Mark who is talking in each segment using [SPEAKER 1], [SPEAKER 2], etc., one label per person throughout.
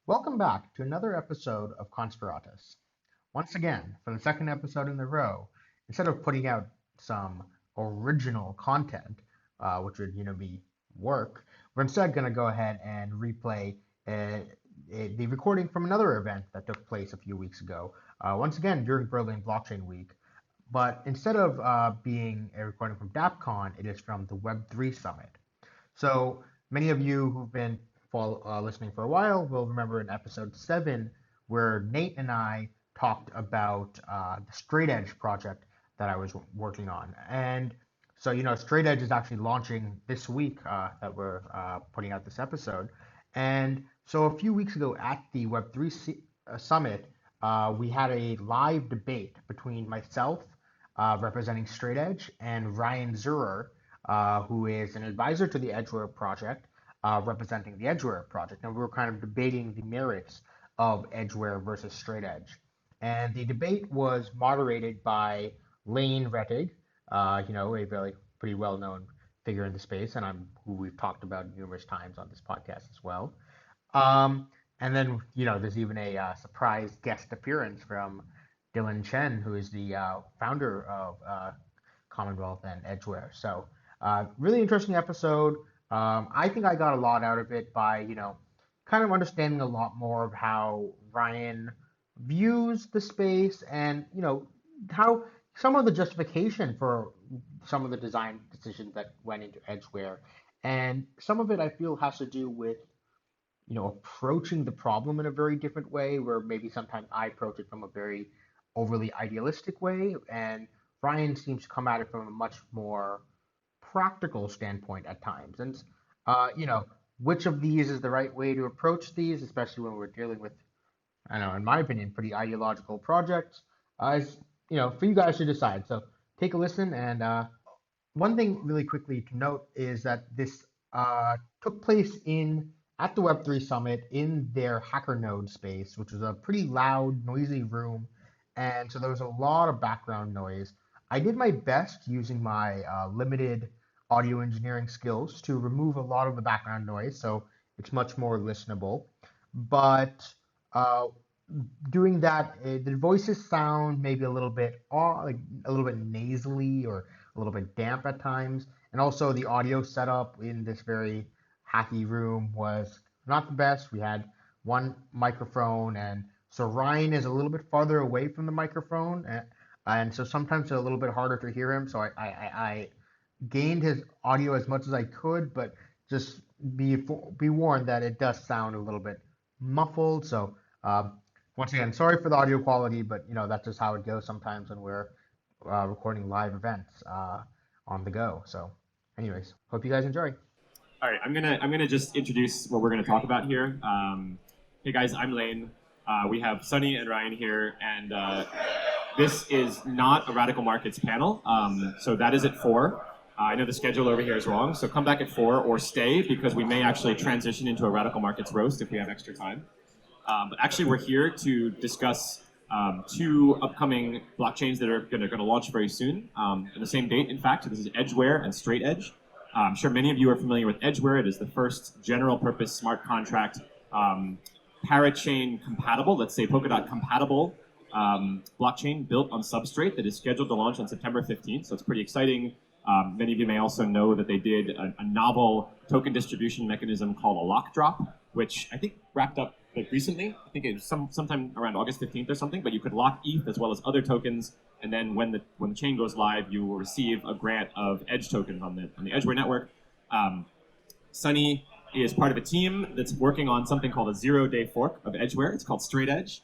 [SPEAKER 1] Welcome back to another episode of Conspiratus. Once again, for the second episode in a row, instead of putting out some original content, which would be work, we're instead going to go ahead and replay the recording from another event that took place a few weeks ago. Once again during Berlin Blockchain Week, but instead of being a recording from DAppCon, it is from the Web3 Summit. So many of you who've been listening for a while will remember in episode 7 where Nate and I talked about the straightEDGE project that I was working on. And so, straightEDGE is actually launching this week that we're putting out this episode. And so a few weeks ago at the Web3 Summit, we had a live debate between myself, representing straightEDGE, and Ryan Zurrer, who is an advisor to the Edgeware project, representing the Edgeware project. And we were kind of debating the merits of Edgeware versus straightEDGE. And the debate was moderated by Rettig, a very pretty well-known figure in the space, and who we've talked about numerous times on this podcast as well. And then, there's even a surprise guest appearance from Dillon Chen, who is the founder of Commonwealth and Edgeware. So, really interesting episode. I think I got a lot out of it by, kind of understanding a lot more of how Ryan views the space and, how some of the justification for some of the design decisions that went into Edgeware. And some of it I feel has to do with, approaching the problem in a very different way, where maybe sometimes I approach it from a very overly idealistic way, and Ryan seems to come at it from a much more practical standpoint at times. And, which of these is the right way to approach these, especially when we're dealing with, I know, in my opinion, pretty ideological projects, is, for you guys to decide. So take a listen. And one thing really quickly to note is that this took place at the Web3 Summit in their HackerNode space, which was a pretty loud, noisy room. And so there was a lot of background noise. I did my best using my limited audio engineering skills to remove a lot of the background noise, so it's much more listenable. But doing that, the voices sound maybe a little bit like a little bit nasally or a little bit damp at times, and also the audio setup in this very hacky room was not the best. We had one microphone, and so Ryan is a little bit farther away from the microphone, and so sometimes it's a little bit harder to hear him. So I gained his audio as much as I could, but just be warned that it does sound a little bit muffled. So once again, sorry for the audio quality, but that's just how it goes sometimes when we're recording live events on the go. So, anyways, hope you guys enjoy.
[SPEAKER 2] All right, I'm gonna just introduce what we're gonna talk about here. Hey guys, I'm Lane. We have Sunny and Ryan here, and this is not a Radical Markets panel. So that is at 4. I know the schedule over here is wrong, so come back at 4 or stay, because we may actually transition into a Radical Markets roast if we have extra time. But actually, we're here to discuss 2 upcoming blockchains that are going to launch very soon, on the same date, in fact. This is Edgeware and StraightEDGE. I'm sure many of you are familiar with Edgeware. It is the first general-purpose smart contract, parachain compatible, let's say Polkadot compatible blockchain built on Substrate that is scheduled to launch on September 15th. So it's pretty exciting. Many of you may also know that they did a novel token distribution mechanism called a lock drop, which I think wrapped up recently. I think it was sometime around August 15th or something. But you could lock ETH as well as other tokens, and then when the chain goes live, you will receive a grant of Edge tokens on the Edgeware network. Sunny is part of a team that's working on something called a 0-day fork of Edgeware. It's called straightEDGE.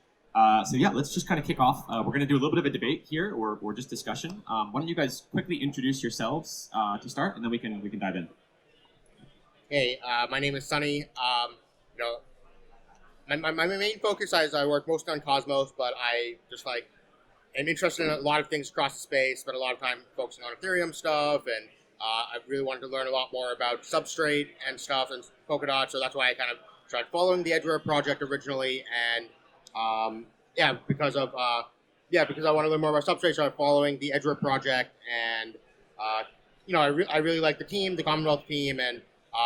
[SPEAKER 2] So yeah, let's just kind of kick off. We're going to do a little bit of a debate here, or just discussion. Why don't you guys quickly introduce yourselves to start, and then we can dive in.
[SPEAKER 3] Hey, my name is Sunny. My main focus is I work mostly on Cosmos, but I just am interested in a lot of things across the space. Spent a lot of time focusing on Ethereum stuff, and I really wanted to learn a lot more about Substrate and stuff and Polkadot. So that's why I kind of tried following the Edgeware project originally, and because I want to learn more about Substrate, so I'm following the Edgeware project, and I really like the team, the Commonwealth team, and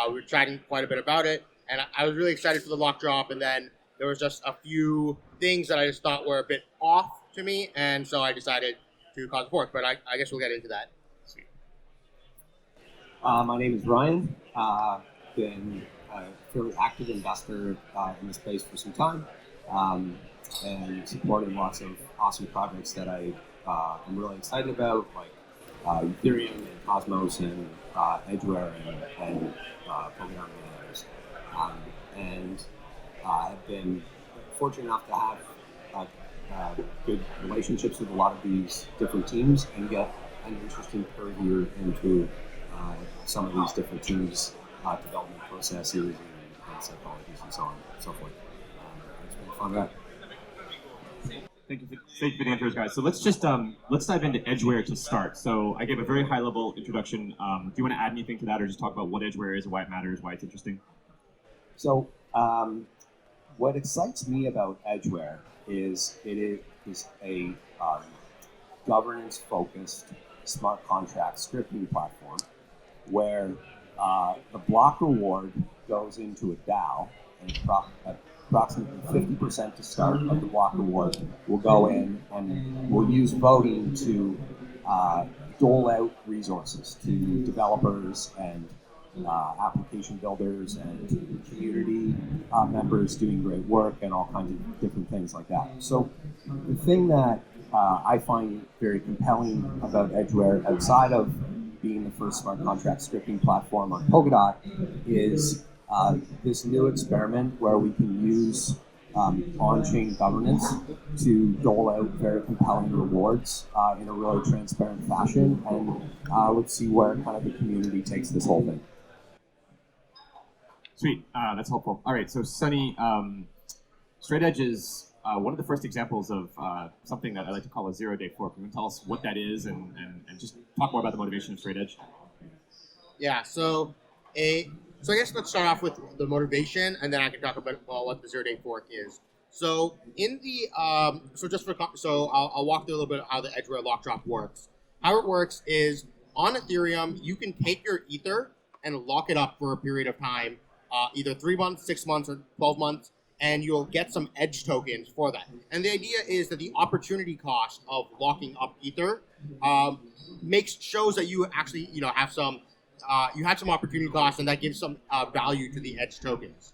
[SPEAKER 3] we were chatting quite a bit about it, and I was really excited for the lock drop, and then there was just a few things that I just thought were a bit off to me, and so I decided to cause a fork. But I guess we'll get into that.
[SPEAKER 2] Sweet.
[SPEAKER 4] My name is Ryan. Been a fairly active investor in the space for some time, and supporting lots of awesome projects that I am really excited about, like Ethereum and Cosmos and Edgeware and Polkadot and others. And I've been fortunate enough to have good relationships with a lot of these different teams and get an interesting purview into some of these different teams' development processes and psychologies and so on and so forth. It's been a fun ride.
[SPEAKER 2] Thank you for the intros, guys. So let's just let's dive into Edgeware to start. So I gave a very high-level introduction. Do you want to add anything to that, or just talk about what Edgeware is, why it matters, why it's interesting?
[SPEAKER 4] So what excites me about Edgeware is it is a governance-focused smart contract scripting platform where the block reward goes into a DAO, and approximately 50% to start of the block reward will go in, and we'll use voting to dole out resources to developers and application builders and community members doing great work and all kinds of different things like that. So the thing that I find very compelling about Edgeware, outside of being the first smart contract scripting platform on Polkadot, is this new experiment where we can use on-chain governance to dole out very compelling rewards in a really transparent fashion, and let's see where kind of the community takes this whole thing.
[SPEAKER 2] Sweet, that's helpful. All right, so Sunny, straightEDGE is one of the first examples of something that I like to call a zero-day fork. Can you tell us what that is and just talk more about the motivation of straightEDGE?
[SPEAKER 3] Yeah, so I guess let's start off with the motivation, and then I can talk about what the zero-day fork is. So in the I'll walk through a little bit how the Edgeware lock drop works. How it works is on Ethereum, you can take your Ether and lock it up for a period of time, either 3 months, 6 months, or 12 months, and you'll get some Edge tokens for that. And the idea is that the opportunity cost of locking up Ether shows that you actually have some. You had some opportunity costs, and that gives some value to the Edge tokens.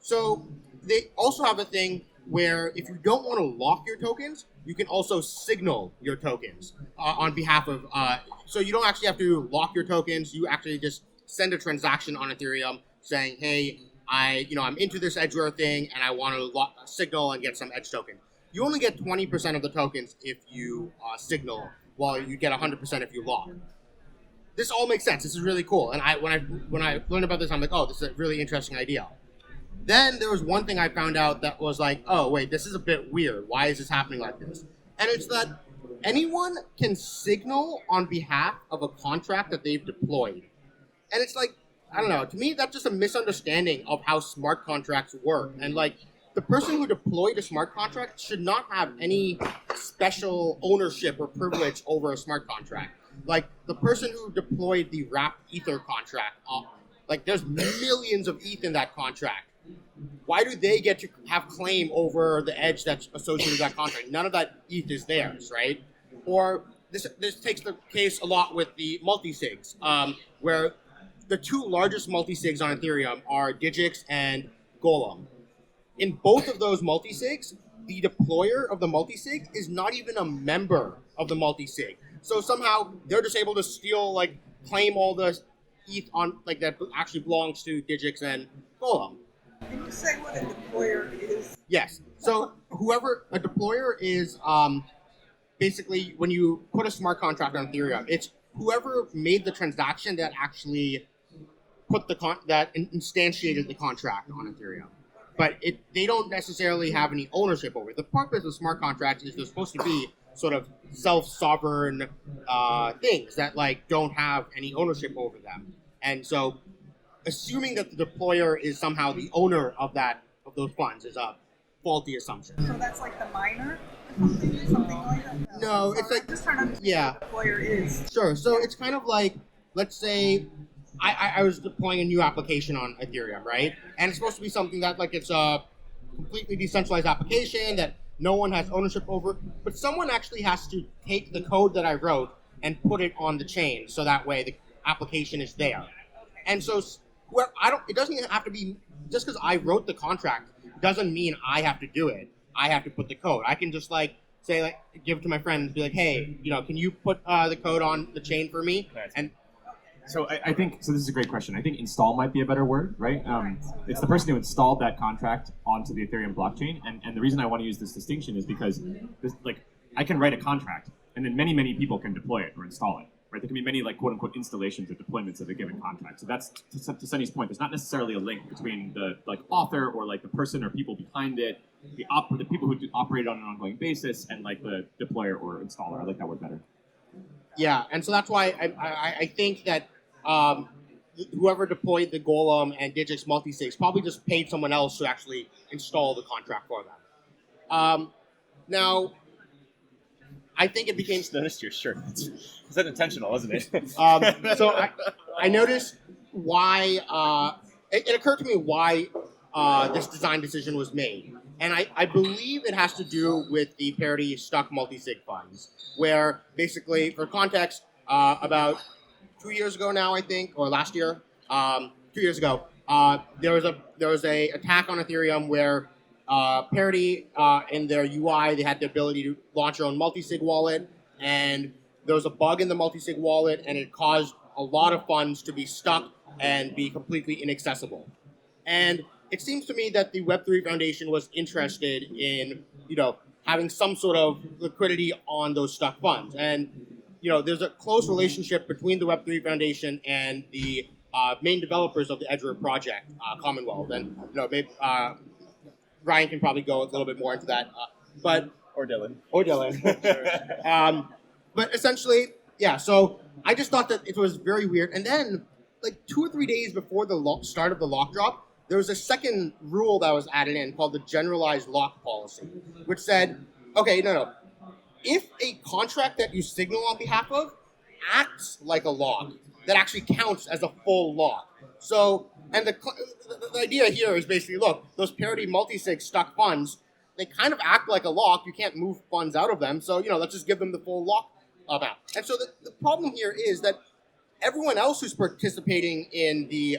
[SPEAKER 3] So they also have a thing where if you don't want to lock your tokens, you can also signal your tokens on behalf of. So you don't actually have to lock your tokens. You actually just send a transaction on Ethereum saying, "Hey, I'm into this Edgeware thing, and I want to signal and get some Edge token." You only get 20% of the tokens if you signal, while you get 100% if you lock. This all makes sense. This is really cool. And when I learned about this, I'm like, oh, this is a really interesting idea. Then there was one thing I found out that was like, oh, wait, this is a bit weird. Why is this happening like this? And it's that anyone can signal on behalf of a contract that they've deployed. And it's like, I don't know, to me, that's just a misunderstanding of how smart contracts work. And like, the person who deployed a smart contract should not have any special ownership or privilege over a smart contract. Like, the person who deployed the wrapped Ether contract, there's millions of ETH in that contract. Why do they get to have claim over the edge that's associated with that contract? None of that ETH is theirs, right? Or this takes the case a lot with the multi-sigs, where the two largest multi-sigs on Ethereum are Digix and Golem. In both of those multi-sigs, the deployer of the multi-sig is not even a member of the multi-sig. So somehow they're just able to steal, claim all the ETH on, that actually belongs to Digix and Golem.
[SPEAKER 5] Can you say what a deployer is?
[SPEAKER 3] Yes. So a deployer is basically when you put a smart contract on Ethereum, it's whoever made the transaction that actually put that instantiated the contract on Ethereum. But they don't necessarily have any ownership over it. The purpose of smart contracts is they're supposed to be sort of self-sovereign things that don't have any ownership over them. And so assuming that the deployer is somehow the owner of those funds is a faulty assumption.
[SPEAKER 5] So that's like the miner or something like that?
[SPEAKER 3] No, it's like,
[SPEAKER 5] I'm just trying to understand what the deployer is.
[SPEAKER 3] Sure. So it's kind of like, let's say I was deploying a new application on Ethereum, right? And it's supposed to be something that like it's a completely decentralized application that no one has ownership over, but someone actually has to take the code that I wrote and put it on the chain, so that way the application is there. And so, it doesn't have to be just because I wrote the contract doesn't mean I have to do it. I have to put the code. I can just give it to my friend and be like, hey, can you put the code on the chain for me?
[SPEAKER 2] Nice.
[SPEAKER 3] And
[SPEAKER 2] So I think, so this is a great question. I think install might be a better word, right? It's the person who installed that contract onto the Ethereum blockchain. And the reason I want to use this distinction is because I can write a contract and then many, many people can deploy it or install it, right? There can be many quote unquote installations or deployments of a given contract. So that's, to Sunny's point, there's not necessarily a link between the author or the person or people behind it, the people who operate on an ongoing basis and the deployer or installer. I like that word better.
[SPEAKER 3] yeah, and so that's why I think that whoever deployed the Golem and Digix multisigs probably just paid someone else to actually install the contract for them. Now, I think it became...
[SPEAKER 6] Noticed your shirt. Is that intentional, isn't it?
[SPEAKER 3] So I noticed why... it occurred to me why this design decision was made. And I believe it has to do with the parity stuck multisig funds, where basically, for context, about 2 years ago now, I think, or last year, 2 years ago, there was a attack on Ethereum where Parity in their UI, they had the ability to launch your own multisig wallet, and there was a bug in the multisig wallet, and it caused a lot of funds to be stuck and be completely inaccessible. And it seems to me that the Web3 Foundation was interested in, having some sort of liquidity on those stuck funds. And there's a close relationship between the Web3 Foundation and the main developers of the Edgeware project, Commonwealth. And maybe Ryan can probably go a little bit more into that.
[SPEAKER 6] Or Dillon.
[SPEAKER 3] But essentially, yeah. So I just thought that it was very weird. And then, 2 or 3 days before the start of the lock drop, there was a second rule that was added in called the Generalized lock policy, which said, okay, no. If a contract that you signal on behalf of acts like a lock, that actually counts as a full lock. So, and the idea here is basically, look, those parity multisig stuck funds, they kind of act like a lock. You can't move funds out of them. So, let's just give them the full lock amount. And so the problem here is that everyone else who's participating in the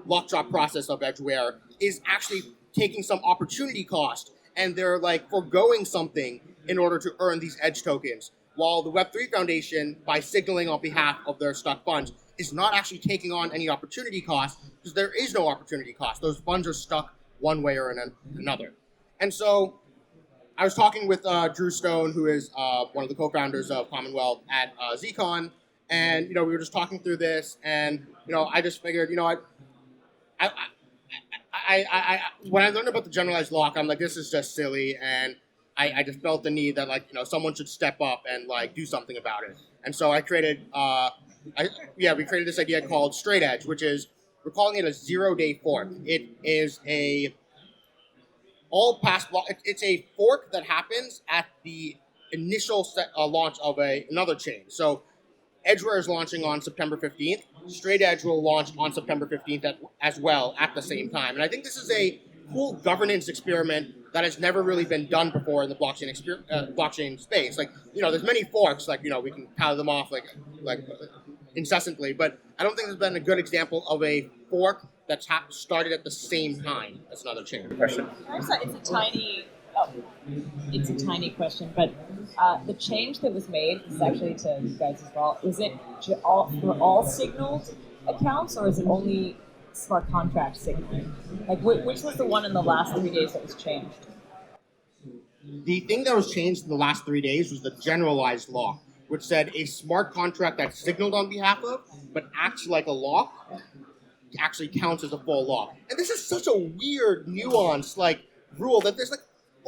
[SPEAKER 3] lock drop process of Edgeware is actually taking some opportunity cost, and they're foregoing something in order to earn these edge tokens, while the Web3 Foundation, by signaling on behalf of their stuck funds, is not actually taking on any opportunity cost, because there is no opportunity cost. Those funds are stuck one way or another. And so I was talking with Drew Stone, who is one of the co-founders of Commonwealth at ZCon, and we were just talking through this, and I just figured, what, I when I learned about the generalized lock, I'm like, this is just silly, and I just felt the need that someone should step up and do something about it. And so I created we created this idea called straightEDGE, which is, we're calling it a 0-day fork. It is it's a fork that happens at the initial launch of another chain. So Edgeware is launching on September 15th. straightEDGE will launch on September 15th as well at the same time. And I think this is a cool governance experiment that has never really been done before in the blockchain space. There's many forks, we can tally them off incessantly, but I don't think there's been a good example of a fork that's started at the same time as another chain.
[SPEAKER 6] Question.
[SPEAKER 7] It's a tiny question, but the change that was made, this is actually to you guys as well, is it for all signaled accounts, or is it only smart contract signaling? Which was the one in the last 3 days that was changed?
[SPEAKER 3] The thing that was changed in the last 3 days was the generalized lock, which said a smart contract that's signaled on behalf of, but acts like a lock, actually counts as a full lock. And this is such a weird, nuanced, rule that there's,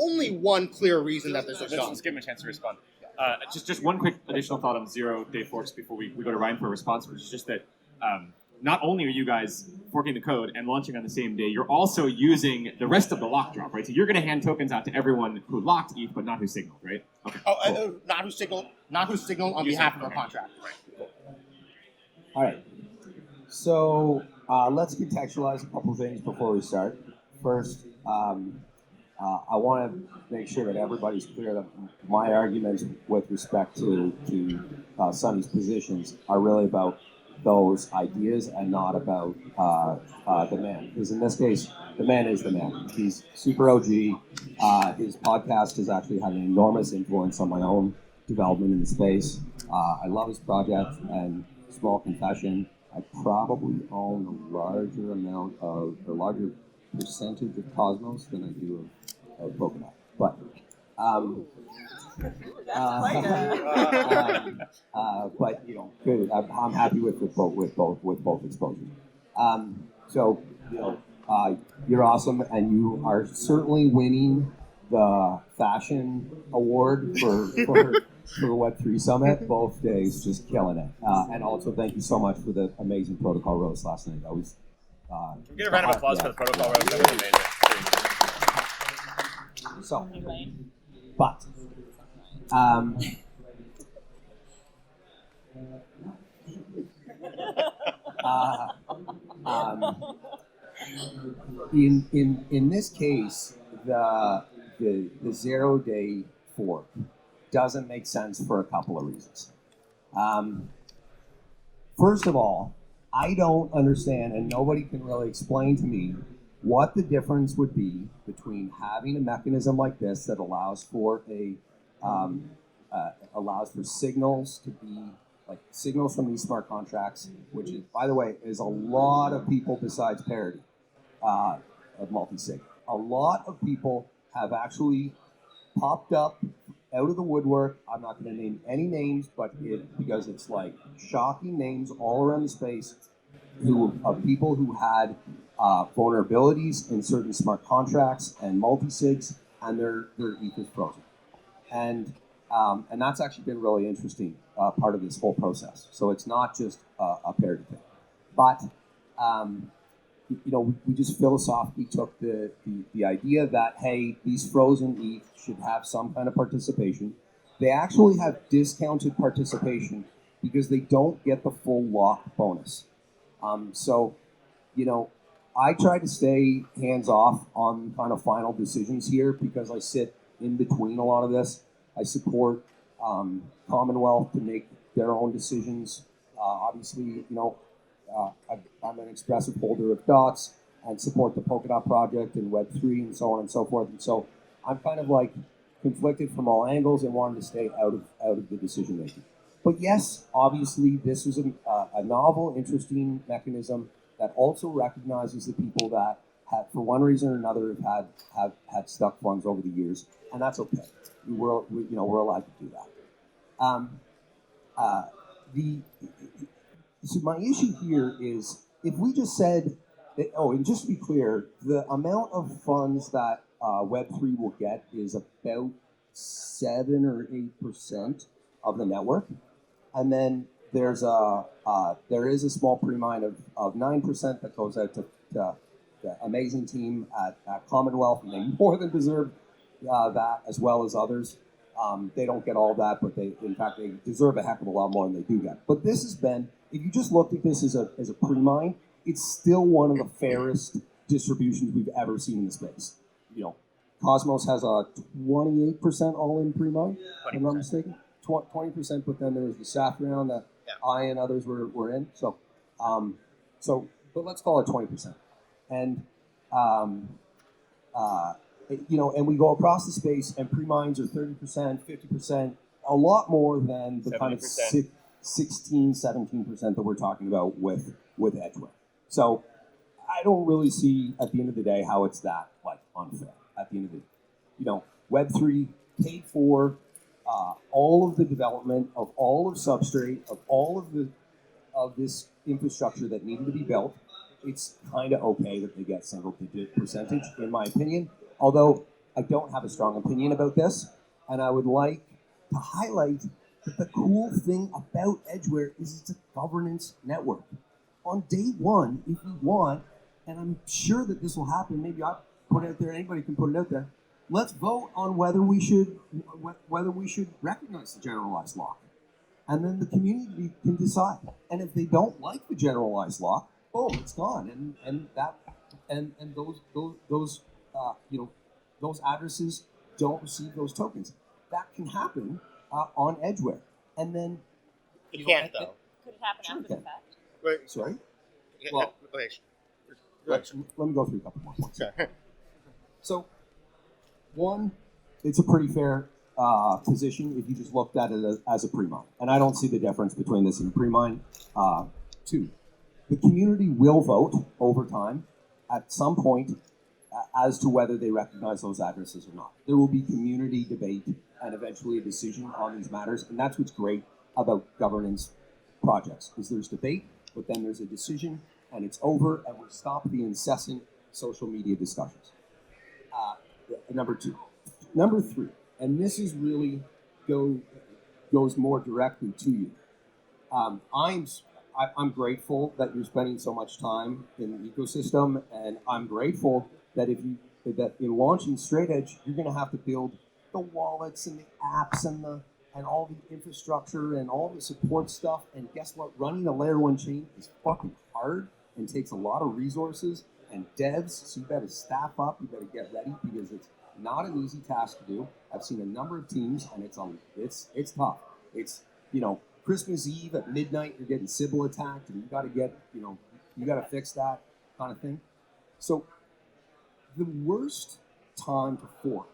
[SPEAKER 3] only one clear reason that this is done.
[SPEAKER 6] Let's give him a chance to respond.
[SPEAKER 2] Just one quick additional thought on 0-day forks before we go to Ryan for a response, which is just that not only are you guys forking the code and launching on the same day, you're also using the rest of the lock drop, right? So you're going to hand tokens out to everyone who locked ETH, but not who signaled, right? Okay.
[SPEAKER 3] Cool. Not who signaled on behalf of our contract.
[SPEAKER 2] Right. Cool.
[SPEAKER 4] All right. So let's contextualize a couple things before we start. First, I want to make sure that everybody's clear that my arguments with respect to Sunny's positions are really about those ideas and not about the man. Because in this case, the man is the man. He's super OG. His podcast has actually had an enormous influence on my own development in the space. I love his project, and small confession, I probably own a larger percentage of Cosmos than I do of Pokemon. But but good. I'm happy with both exposures. So you're awesome, and you are certainly winning the fashion award for Web3 Summit. Both days, just killing it. And also, thank you so much for the amazing protocol roast last night. That was.
[SPEAKER 6] Get a round of applause for the protocol roast. That was amazing.
[SPEAKER 4] So, but in this case, the 0-day fork doesn't make sense for a couple of reasons. First of all, I don't understand, and nobody can really explain to me what the difference would be between having a mechanism like this that allows for signals to be like signals from these smart contracts, which is, by the way, is a lot of people besides Parity of multi-sig. A lot of people have actually popped up out of the woodwork. I'm not going to name any names, but because it's like shocking names all around the space of people who had vulnerabilities in certain smart contracts and multi-sigs, and their ETH is frozen. And that's actually been really interesting part of this whole process. So it's not just a parity thing, but we just philosophically took the idea that, hey, these frozen ETH should have some kind of participation. They actually have discounted participation because they don't get the full lock bonus. I try to stay hands off on kind of final decisions here because I sit in between a lot of this. I support Commonwealth to make their own decisions. Obviously, I'm an expressive holder of dots and support the Polkadot project and Web3 and so on and so forth. And so I'm kind of like conflicted from all angles and wanted to stay out of the decision making. But yes, obviously, this was a novel, interesting mechanism that also recognizes the people that have, for one reason or another, have had stuck funds over the years, and that's okay. We're allowed to do that. So my issue here is if we just said, and just to be clear, the amount of funds that Web3 will get is about 7 or 8% of the network, and then there is a small pre-mine of 9% that goes out to the amazing team at Commonwealth, and they more than deserve that as well as others. They don't get all that, but they deserve a heck of a lot more than they do get. But this has been, if you just looked at this as a pre-mine, it's still one of the fairest distributions we've ever seen in the space. Cosmos has a 28% all-in pre-mine, if I'm not mistaken. 20%, but then there was the SAF round that I and others were in. So, but let's call it 20%. And and we go across the space, and pre-mines are 30%, 50%, a lot more than the 70%. Kind of 16, 17% that we're talking about with Edgeware. So I don't really see at the end of the day how it's that unfair. At the end of the day, Web3 paid for all of the development of all of Substrate, of all of this infrastructure that needed to be built. It's kind of okay that they get single-digit percentage, in my opinion. Although I don't have a strong opinion about this, and I would like to highlight that the cool thing about Edgeware is it's a governance network. On day one, if you want, and I'm sure that this will happen, maybe I'll put it out there, anybody can put it out there, let's vote on whether we should recognize the generalized lock. and then the community can decide. And if they don't like the generalized lock, boom, it's gone, and those addresses don't receive those tokens. That can happen on Edgeware, and then
[SPEAKER 3] It can't, though.
[SPEAKER 7] Could it happen
[SPEAKER 4] Sure
[SPEAKER 7] after the
[SPEAKER 4] can.
[SPEAKER 7] fact?
[SPEAKER 3] Wait,
[SPEAKER 4] Sorry.
[SPEAKER 3] well,
[SPEAKER 4] Let me go through a couple more points.
[SPEAKER 3] Sure.
[SPEAKER 4] So, one, it's a pretty fair position if you just looked at it as a pre-mine. And I don't see the difference between this and a pre-mine. Two, the community will vote over time at some point as to whether they recognize those addresses or not. There will be community debate and eventually a decision on these matters. And that's what's great about governance projects, is there's debate, but then there's a decision, and it's over, and we stop the incessant social media discussions. Number two. Number three, and this is really goes more directly to you. I'm grateful that you're spending so much time in the ecosystem, and I'm grateful that that in launching straightEDGE, you're going to have to build the wallets and the apps and all the infrastructure and all the support stuff. And guess what? Running a layer 1 chain is fucking hard and takes a lot of resources and devs. So you better staff up. You better get ready, because it's not an easy task to do. I've seen a number of teams, and it's tough. It's, Christmas Eve at midnight, you're getting Sybil attacked, and you got to fix that kind of thing. So the worst time to fork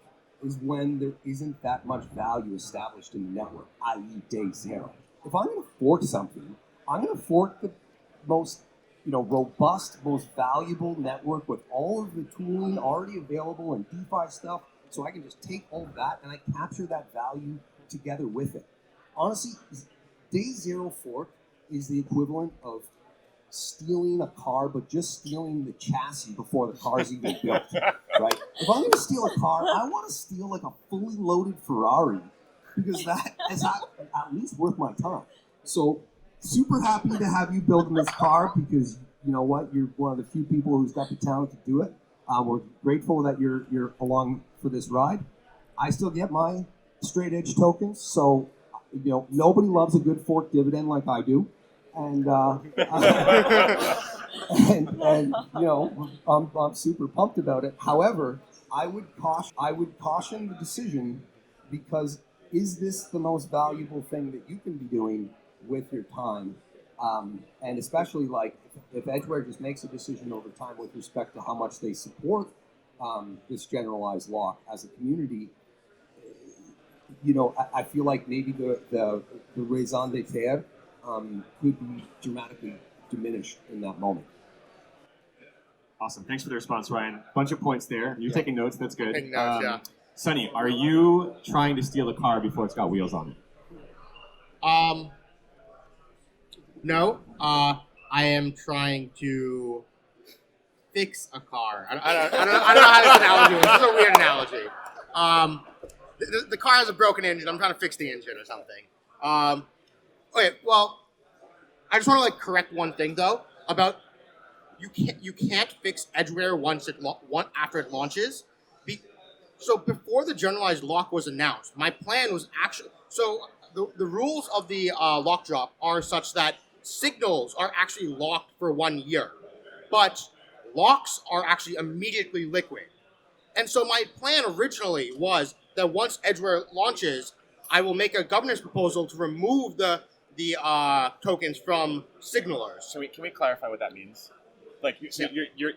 [SPEAKER 4] is when there isn't that much value established in the network, i.e. day zero. If I'm going to fork something, I'm going to fork the most robust, most valuable network with all of the tooling already available and DeFi stuff, so I can just take all of that and I capture that value together with it. Honestly, day zero fork is the equivalent of stealing a car, but just stealing the chassis before the car's even built, right? If I'm going to steal a car, I want to steal like a fully loaded Ferrari, because that is at least worth my time. So super happy to have you building this car, because you know what? You're one of the few people who's got the talent to do it. We're grateful that you're along for this ride. I still get my straightEDGE tokens, so nobody loves a good fork dividend like I do. And I'm super pumped about it. However, I would caution the decision, because is this the most valuable thing that you can be doing with your time? And especially if Edgeware just makes a decision over time with respect to how much they support this generalized lock as a community, I feel like maybe the raison d'etre could be dramatically diminished in that moment.
[SPEAKER 2] Awesome. Thanks for the response, Ryan. Bunch of points there. You're taking notes. That's good.
[SPEAKER 3] Taking notes, yeah.
[SPEAKER 2] Sunny, are you trying to steal a car before it's got wheels on it?
[SPEAKER 3] No. I am trying to fix a car. I don't know how this analogy works. This is a weird analogy. The car has a broken engine. I'm trying to fix the engine or something. Okay, well, I just want to correct one thing though about you can't fix Edgeware after it launches. So before the generalized lock was announced, my plan was actually the rules of the lock drop are such that signals are actually locked for 1 year, but locks are actually immediately liquid. And so my plan originally was that once Edgeware launches, I will make a governance proposal to remove the tokens from signalers.
[SPEAKER 6] Can we clarify what that means?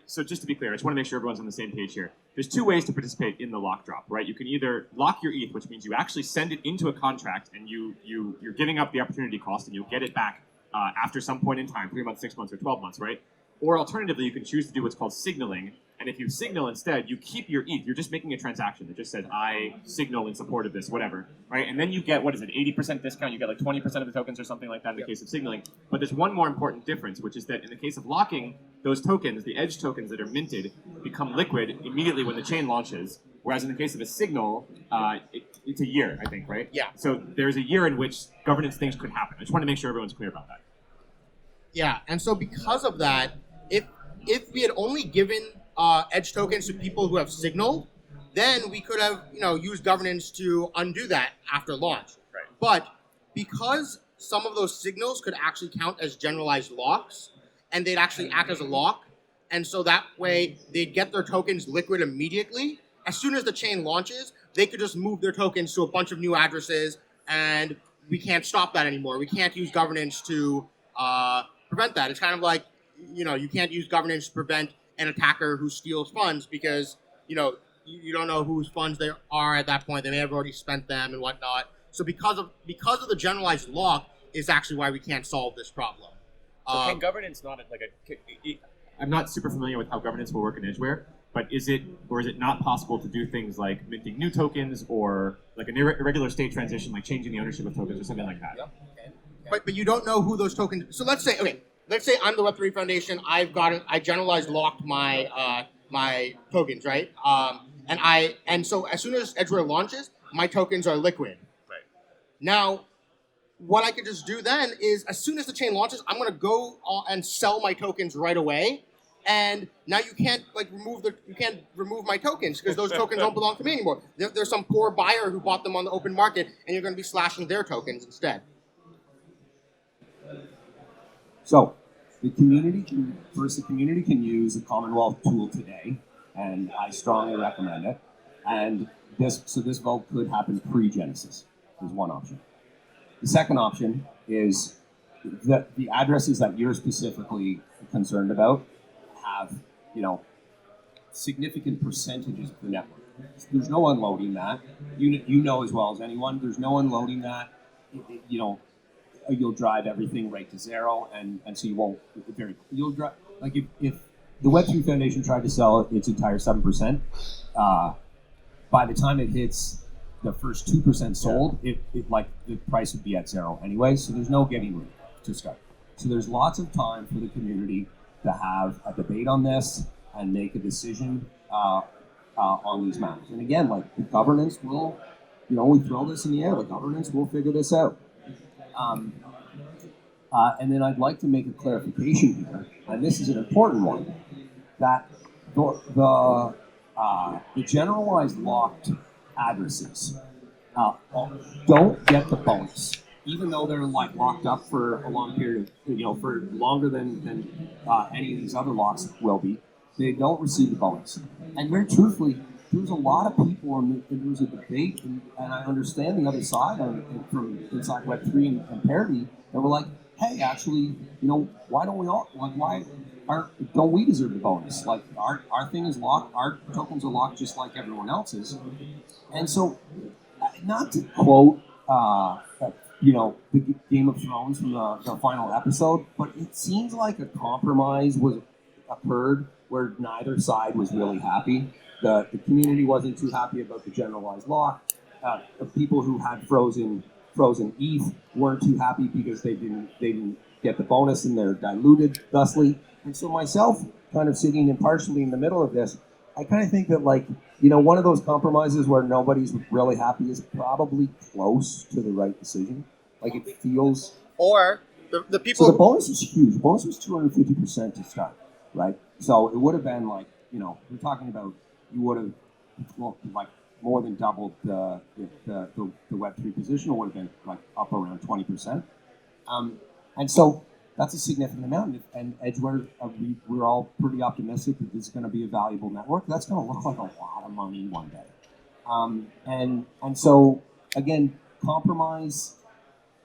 [SPEAKER 2] So just to be clear, I just want to make sure everyone's on the same page here. There's two ways to participate in the lock drop, right? You can either lock your ETH, which means you actually send it into a contract and you're giving up the opportunity cost and you'll get it back after some point in time, 3 months, 6 months, or 12 months, right? Or alternatively, you can choose to do what's called signaling. And if you signal instead, you keep your ETH. You're just making a transaction that just says, I signal in support of this, whatever, right? And then you get, 80% discount. You get 20% of the tokens or something like that in the case of signaling. But there's one more important difference, which is that in the case of locking, those tokens, the edge tokens that are minted, become liquid immediately when the chain launches. Whereas in the case of a signal, it's a year, I think, right?
[SPEAKER 3] Yeah.
[SPEAKER 2] So there's a year in which governance things could happen. I just want to make sure everyone's clear about that.
[SPEAKER 3] Yeah, and so because of that, if we had only given edge tokens to people who have signaled, then we could have used governance to undo that after launch.
[SPEAKER 6] Right.
[SPEAKER 3] But because some of those signals could actually count as generalized locks, and they'd actually act as a lock. And so that way, they'd get their tokens liquid immediately. As soon as the chain launches, they could just move their tokens to a bunch of new addresses, and we can't stop that anymore. We can't use governance to prevent that. It's kind of like, you can't use governance to prevent an attacker who steals funds because, you don't know whose funds they are at that point. They may have already spent them and whatnot. So because of the generalized lock is actually why we can't solve this problem.
[SPEAKER 6] So can governance not
[SPEAKER 2] I'm not super familiar with how governance will work in Edgeware, but is it not possible to do things like minting new tokens or like an irregular state transition, like changing the ownership of tokens or something like that?
[SPEAKER 3] Yeah. Okay. But you don't know who those tokens. So let's say I'm the Web3 Foundation. I generalized locked my my tokens, right? And so as soon as Edgeware launches, my tokens are liquid.
[SPEAKER 6] Right.
[SPEAKER 3] Now, what I could just do then is, as soon as the chain launches, I'm going to go and sell my tokens right away. And now you can't remove my tokens because those tokens don't belong to me anymore. There's some poor buyer who bought them on the open market, and you're going to be slashing their tokens instead. So,
[SPEAKER 4] the community can use a Commonwealth tool today, and I strongly recommend it. And this vote could happen pre-Genesis. Is one option. The second option is that the addresses that you're specifically concerned about have, significant percentages of the network. There's no unloading that. You know as well as anyone. There's no unloading that. You'll drive everything right to zero, and so you won't. You'll drive like if the Web3 Foundation tried to sell its entire 7%, by the time it hits the first 2% sold, it the price would be at zero anyway. So there's no getting rid to start. So there's lots of time for the community to have a debate on this and make a decision on these matters. And again, the governance will, we throw this in the air. The governance will figure this out. And then I'd like to make a clarification here, and this is an important one, that the generalized locked addresses don't get the bonus, even though they're locked up for a long period, for longer than any of these other locks will be. They don't receive the bonus. And very truthfully, there's a lot of people, and there was a debate, and I understand the other side from inside Web3 and Parity, that were like, hey, actually, why don't we all, don't we deserve the bonus? Our thing is locked, our tokens are locked just like everyone else's. And so, not to quote, the Game of Thrones from the final episode, but it seems like a compromise occurred where neither side was really happy. The community wasn't too happy about the generalized lock. The people who had frozen ETH weren't too happy because they didn't get the bonus and they're diluted thusly. And so myself, kind of sitting impartially in the middle of this, I kind of think that one of those compromises where nobody's really happy is probably close to the right decision. It feels.
[SPEAKER 3] Or the people.
[SPEAKER 4] So the bonus is huge. The bonus was 250% to start, right? So it would have been we're talking about, you would have more than doubled the Web3 position. It would have been up around 20%. And so that's a significant amount. And Edgeware, we're all pretty optimistic that this is going to be a valuable network. That's going to look like a lot of money one day. And so, again, compromise,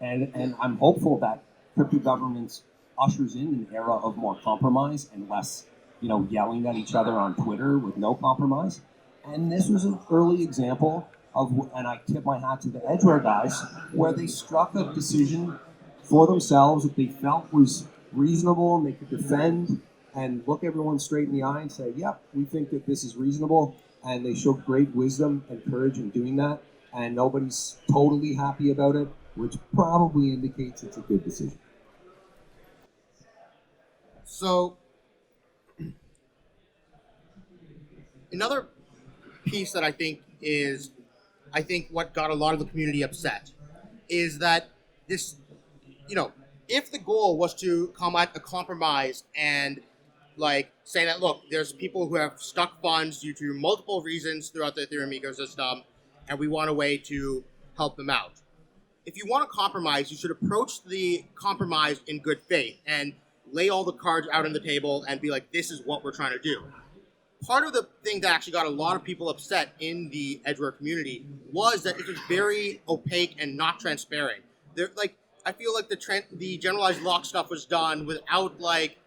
[SPEAKER 4] and I'm hopeful that crypto governance ushers in an era of more compromise and less, yelling at each other on Twitter with no compromise. And this was an early example of, and I tip my hat to the Edgeware guys, where they struck a decision for themselves that they felt was reasonable and they could defend and look everyone straight in the eye and say, yep, we think that this is reasonable. And they showed great wisdom and courage in doing that. And nobody's totally happy about it, which probably indicates it's a good decision.
[SPEAKER 3] So, another piece that I think what got a lot of the community upset is that this, if the goal was to come at a compromise and say that, look, there's people who have stuck funds due to multiple reasons throughout the Ethereum ecosystem, and we want a way to help them out. if you want to compromise, you should approach the compromise in good faith and lay all the cards out on the table and be like, this is what we're trying to do. Part of the thing that actually got a lot of people upset in the Edgeware community was that it was very opaque and not transparent. I feel like the generalized lock stuff was done without like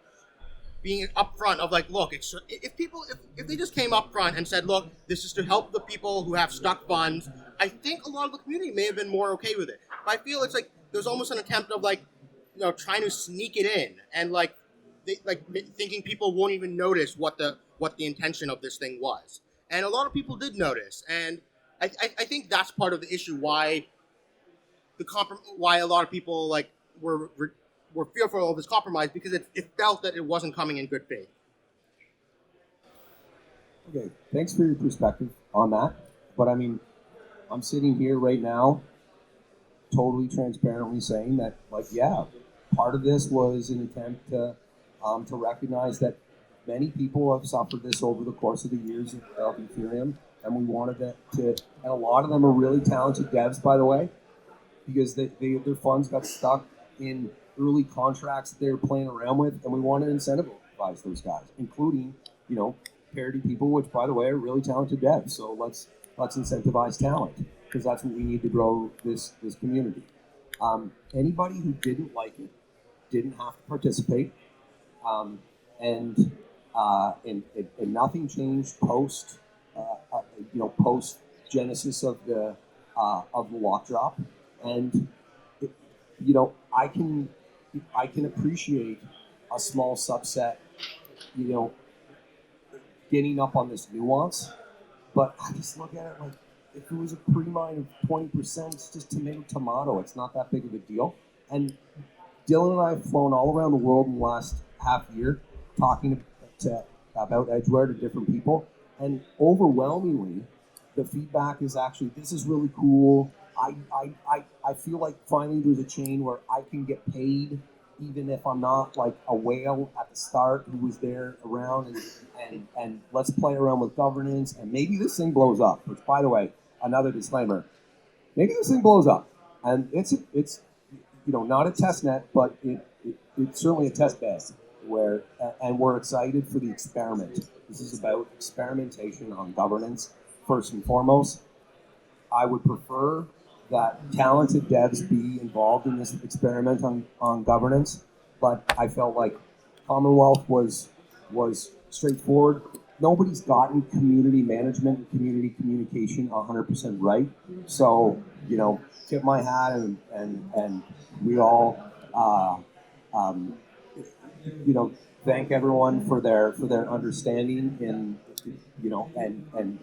[SPEAKER 3] being upfront of like, look, if they just came up front and said, look, this is to help the people who have stuck funds, I think a lot of the community may have been more okay with it. But I feel it's like there's almost an attempt of like, trying to sneak it in and thinking people won't even notice what the intention of this thing was. And a lot of people did notice, and I think that's part of the issue why why a lot of people were fearful of this compromise, because it felt that it wasn't coming in good faith.
[SPEAKER 4] Okay, thanks for your perspective on that. But I mean, I'm sitting here right now, totally transparently saying that, part of this was an attempt to recognize that many people have suffered this over the course of the years of Ethereum, and we wanted and a lot of them are really talented devs, by the way, because their funds got stuck in early contracts that they were playing around with, and we wanted to incentivize those guys, including, parity people, which, by the way, are really talented devs. So let's incentivize talent, because that's what we need to grow this community. Anybody who didn't like it didn't have to participate, and nothing changed post genesis of the lock drop, and I can appreciate a small subset, getting up on this nuance, but I just look at it like, if it was a pre-mine of 20%, it's just tomato. It's not that big of a deal. And Dillon and I have flown all around the world in the last half year talking about Edgeware to different people. And overwhelmingly, the feedback is actually, this is really cool. I feel like finally there's a chain where I can get paid even if I'm not like a whale at the start who was there around, and let's play around with governance, and maybe this thing blows up, which, by the way, another disclaimer, maybe this thing blows up, and it's not a test net, but it's certainly a test bed and we're excited for the experiment. This is about experimentation on governance first and foremost. I would prefer that talented devs be involved in this experiment on governance, but I felt like Commonwealth was straightforward. Nobody's gotten community management and community communication 100% right. So, tip my hat and we all, thank everyone for their understanding and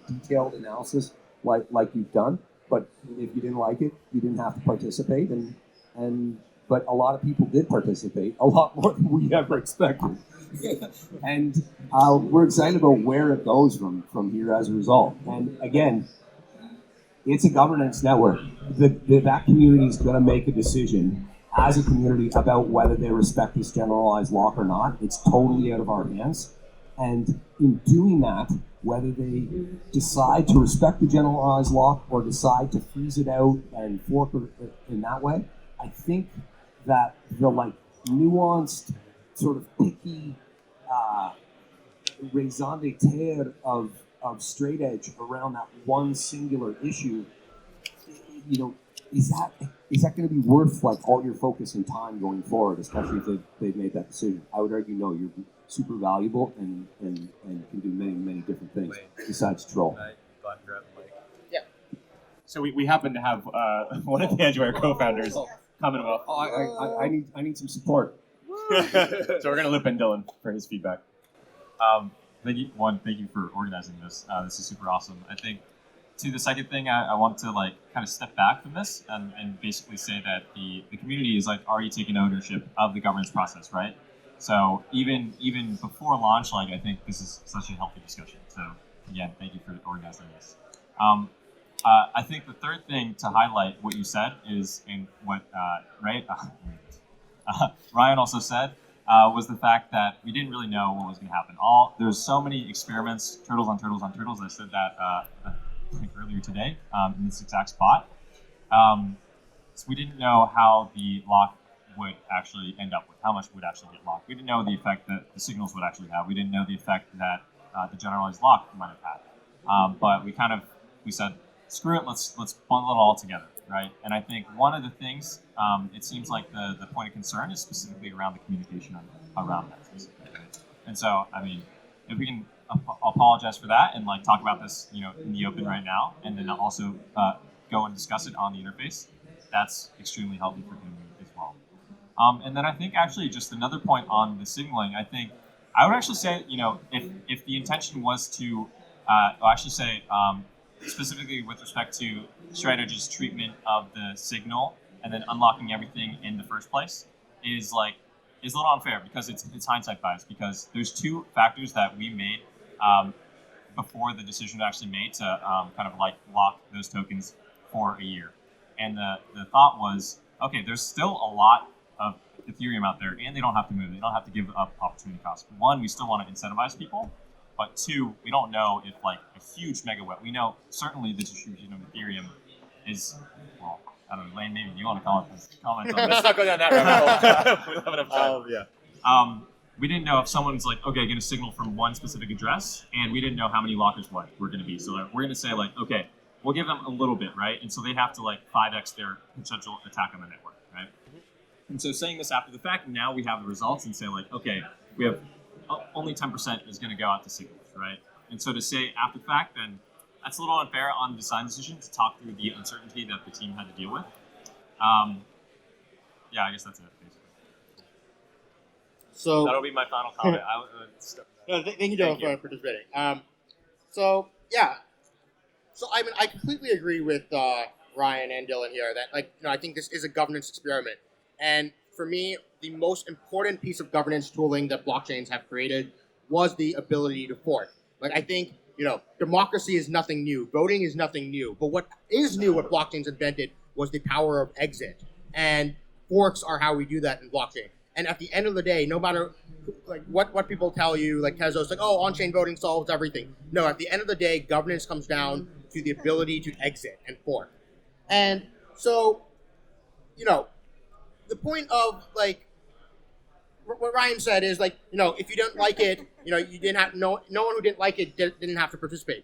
[SPEAKER 4] detailed analysis like you've done. But if you didn't like it, you didn't have to participate, but a lot of people did participate, a lot more than we ever expected. And we're excited about where it goes from here as a result. And again, it's a governance network. That community is going to make a decision as a community about whether they respect this generalized lock or not. It's totally out of our hands. And in doing that, whether they decide to respect the generalized lock or decide to freeze it out and fork it in that way, I think that the nuanced, sort of picky raison d'etre of straightEDGE around that one singular issue, is that going to be worth all your focus and time going forward, especially if they've made that decision? I would argue no. You're super valuable and can do many different things besides troll.
[SPEAKER 3] Yeah.
[SPEAKER 2] So we happen to have one of the Edgeware co-founders coming up.
[SPEAKER 4] I need some support.
[SPEAKER 2] So we're going to loop in Dillon for his feedback.
[SPEAKER 8] Thank you for organizing this. This is super awesome. I think, to the second thing, I want to kind of step back from this and basically say that the community is already taking ownership of the governance process, right? So even before launch, I think this is such a healthy discussion. So again, thank you for organizing this. I think the third thing to highlight what you said is, and what Ryan also said, was the fact that we didn't really know what was going to happen. There's so many experiments, turtles on turtles on turtles. I said that earlier today in this exact spot. So we didn't know how the lock would actually end up with, how much would actually get locked. We didn't know the effect that the signals would actually have. We didn't know the effect that the generalized lock might have had. But we said, screw it, let's bundle it all together, right? And I think one of the things, it seems like the point of concern is specifically around the communication around that specifically. Right? And so, I mean, if we can apologize for that and like talk about this, in the open right now, and then also go and discuss it on the interface, that's extremely healthy for him as well. And then I think actually just another point on the signaling, I would actually say, if the intention was to, specifically with respect to straightEDGE's treatment of the signal and then unlocking everything in the first place is a little unfair because it's hindsight bias, because there's two factors that we made before the decision was actually made to kind of like lock those tokens for a year. And the thought was, okay, there's still a lot of Ethereum out there and they don't have to move. They don't have to give up opportunity cost. One, we still want to incentivize people. But two, we don't know if like a huge mega web. We know certainly the distribution of Ethereum is, well, I don't know, Lane, maybe you want to comment on this.
[SPEAKER 6] Let's not go down that rabbit hole. We don't have enough time.
[SPEAKER 8] Yeah. We didn't know if someone's like, okay, going to signal from one specific address, and we didn't know how many lockers were going to be. So we're going to say like, okay, we'll give them a little bit, right? And so they have to like 5x their potential attack on the network, right? And so saying this after the fact, now we have the results and say like, okay, we have only 10% is going to go out to signals, right? And so to say after the fact, then that's a little unfair on the design decision to talk through the uncertainty that the team had to deal with. Yeah, I guess that's it, basically.
[SPEAKER 3] So
[SPEAKER 6] that'll be my final comment.
[SPEAKER 3] thank you, Dillon, for participating. So I mean, I completely agree with Ryan and Dillon here that I think this is a governance experiment, and for me, the most important piece of governance tooling that blockchains have created was the ability to fork. I think, democracy is nothing new. Voting is nothing new. But what is new, what blockchains invented, was the power of exit. And forks are how we do that in blockchain. And at the end of the day, no matter what people tell you, like Tezos, on-chain voting solves everything. No, at the end of the day, governance comes down to the ability to exit and fork. And so, the point of what Ryan said is if you don't like it, you didn't have no one who didn't like it didn't have to participate.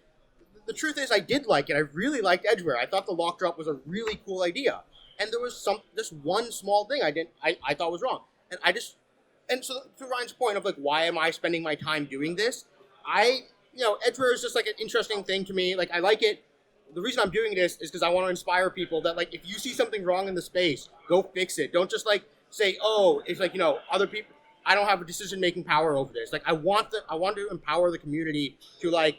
[SPEAKER 3] The truth is, I did like it. I really liked Edgeware. I thought the lock drop was a really cool idea, and there was this one small thing I thought was wrong, and so to Ryan's point of why am I spending my time doing this? Edgeware is just an interesting thing to me. I like it. The reason I'm doing this is because I want to inspire people that if you see something wrong in the space, go fix it. Don't just say, oh, it's other people. I don't have a decision-making power over this. I want to empower the community to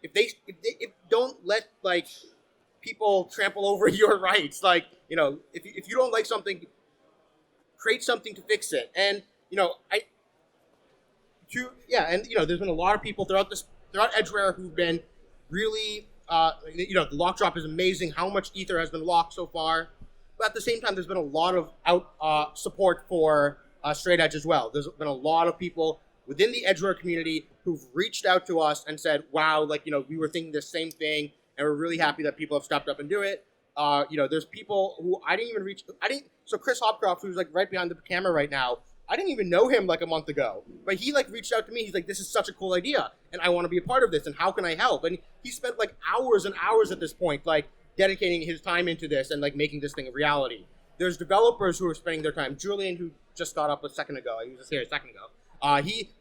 [SPEAKER 3] if don't let people trample over your rights. If you don't like something, create something to fix it. And there's been a lot of people throughout Edgeware who've been really. The lock drop is amazing. How much ether has been locked so far? But at the same time, there's been a lot of support for straightEDGE as well. There's been a lot of people within the Edgeware community who've reached out to us and said, wow, we were thinking the same thing, and we're really happy that people have stepped up and do it. There's people who I didn't even reach. So Chris Hopcroft, who's right behind the camera right now, I didn't even know him a month ago, but he reached out to me. He's this is such a cool idea, and I want to be a part of this, and how can I help? And he spent hours and hours at this point, dedicating his time into this and making this thing a reality. There's developers who are spending their time. Julian, who just got up a second ago, he was just here a second ago.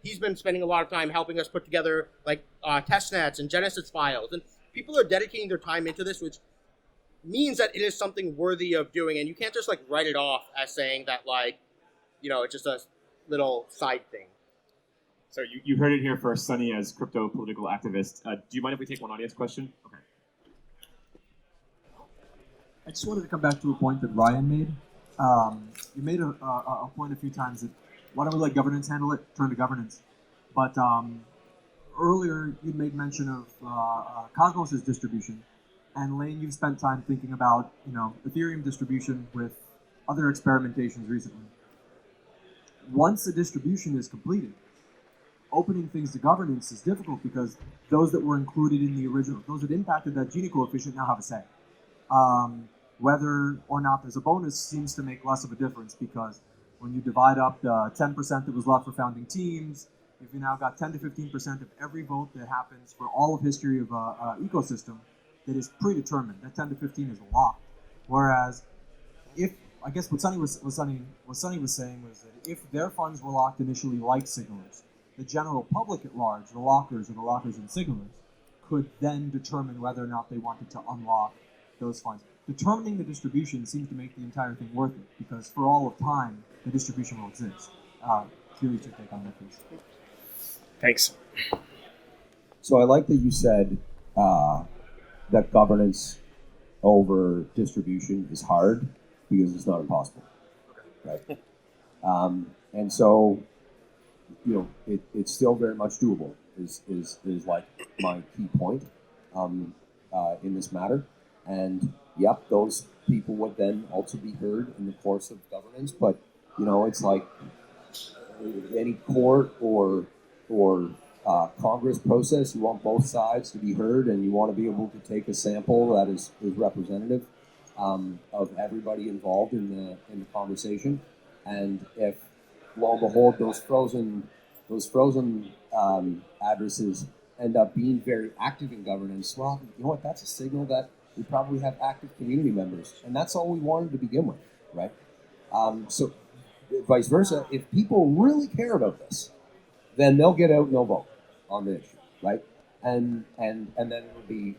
[SPEAKER 3] He's been spending a lot of time helping us put together testnets and Genesis files, and people are dedicating their time into this, which means that it is something worthy of doing, and you can't just write it off as saying that it's just a little side thing.
[SPEAKER 2] So you heard it here first, Sunny, as crypto political activist. Do you mind if we take one audience question? Okay.
[SPEAKER 9] I just wanted to come back to a point that Ryan made. You made a point a few times that why don't we let governance handle it, turn to governance. But earlier you made mention of Cosmos' distribution. And Lane, you've spent time thinking about Ethereum distribution with other experimentations recently. Once a distribution is completed, opening things to governance is difficult because those that were included in the original, those that impacted that Gini coefficient now have a say. whether or not there's a bonus seems to make less of a difference, because when you divide up the 10% that was left for founding teams, if you now got 10 to 15% of every vote that happens for all of history of an ecosystem that is predetermined, that 10 to 15 is locked. Whereas, if I guess what Sunny was saying was that if their funds were locked initially like signalers, the general public at large, the lockers or the lockers and signalers, could then determine whether or not they wanted to unlock those funds. Determining the distribution seems to make the entire thing worth it, because for all of time, the distribution will exist. Curious your take on that, please.
[SPEAKER 6] Thanks.
[SPEAKER 4] So I like that you said that governance over distribution is hard because it's not impossible, right? And so, it's still very much doable. Is like my key point in this matter. And yep, those people would then also be heard in the course of governance. But it's like any court or Congress process. You want both sides to be heard, and you want to be able to take a sample that is representative of everybody involved in the conversation. And if lo and behold, those frozen addresses end up being very active in governance, well, you know what? That's a signal that we probably have active community members, and that's all we wanted to begin with, right? So, vice versa, if people really care about this, then they'll get out and they'll vote on the issue, right? And then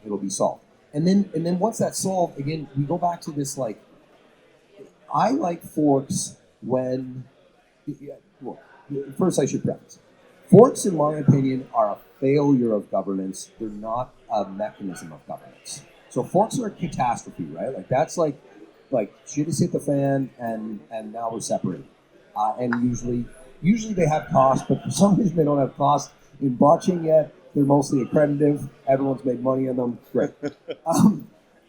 [SPEAKER 4] it'll be solved. And then once that's solved, again, we go back to this, like, I like forks when. Well, first, I should preface. Forks, in my opinion, are a failure of governance. They're not a mechanism of governance. So forks are a catastrophe, right? Like, that's like shit has hit the fan, and now we're separated. And usually they have costs, but for some reason they don't have costs. In blockchain yet, they're mostly accredited. Everyone's made money on them. Great.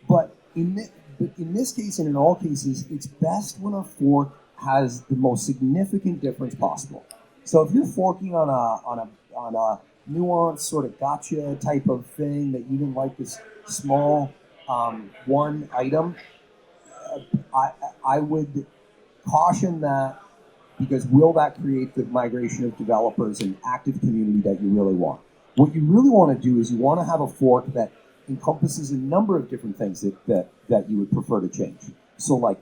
[SPEAKER 4] But in this case, and in all cases, it's best when a fork has the most significant difference possible. So if you're forking on a nuanced sort of gotcha type of thing that you didn't like, this small one item, I would caution that, because will that create the migration of developers and active community that you really want? What you really want to do is you want to have a fork that encompasses a number of different things that you would prefer to change. So, like,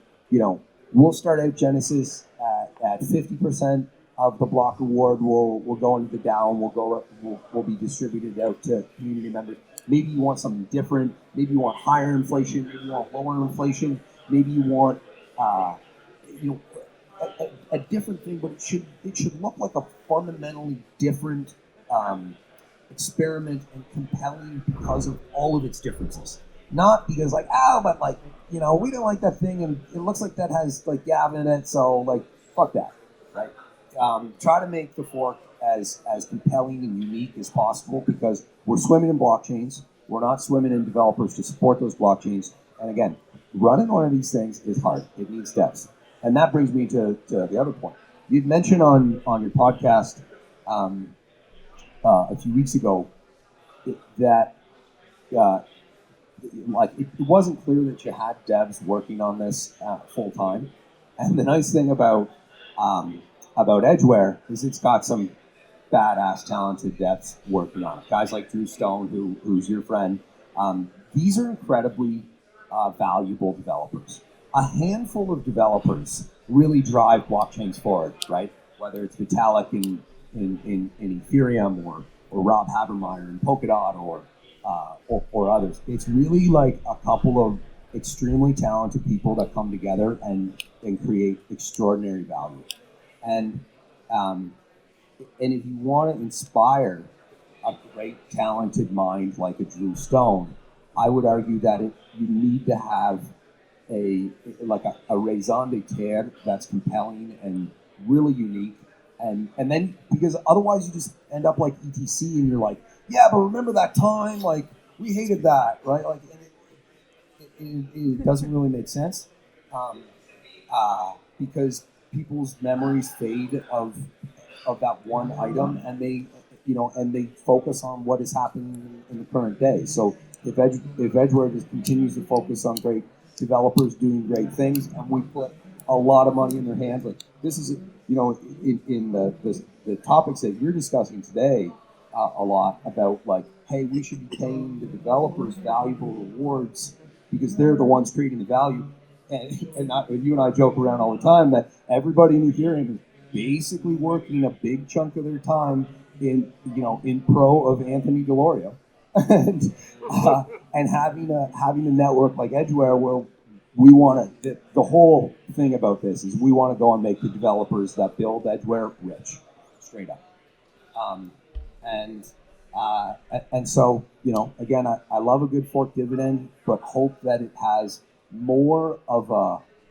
[SPEAKER 4] we'll start out Genesis at 50% of the block reward will go into the DAO, and will be distributed out to community members. Maybe you want something different. Maybe you want higher inflation. Maybe you want lower inflation. Maybe you want a different thing, but it should look like a fundamentally different experiment and compelling because of all of its differences. Not because we don't like that thing and it looks like that has like Gavin in it, so like fuck that, right? Try to make the fork as compelling and unique as possible, because we're swimming in blockchains. We're not swimming in developers to support those blockchains. And again, running one of these things is hard. It needs steps. And that brings me to the other point. You'd mentioned on your podcast a few weeks ago that it wasn't clear that you had devs working on this full time. And the nice thing about Edgeware is it's got some badass, talented devs working on it. Guys like Drew Stone, who's your friend. These are incredibly valuable developers. A handful of developers really drive blockchains forward, right? Whether it's Vitalik in Ethereum or Rob Habermeyer in Polkadot or others. It's really like a couple of extremely talented people that come together and create extraordinary value. And if you want to inspire a great talented mind like a Drew Stone, I would argue that you need to have a raison d'etre that's compelling and really unique, and then, because otherwise you just end up like ETC and you're like, yeah, but remember that time, like we hated that, right? Like, and it doesn't really make sense because people's memories fade of that one item, and they focus on what is happening in the current day. So if Edgeware just continues to focus on great developers doing great things, and we put a lot of money in their hands. Like this is, in the topics that you're discussing today, a lot about like, hey, we should be paying the developers valuable rewards because they're the ones creating the value. And you and I joke around all the time that everybody in Ethereum is basically working a big chunk of their time in pro of Anthony Delorio, and having a network like Edgeware where we want to. The whole thing about this is we want to go and make the developers that build Edgeware rich, straight up. And so, again, I love a good fork dividend, but hope that it has more of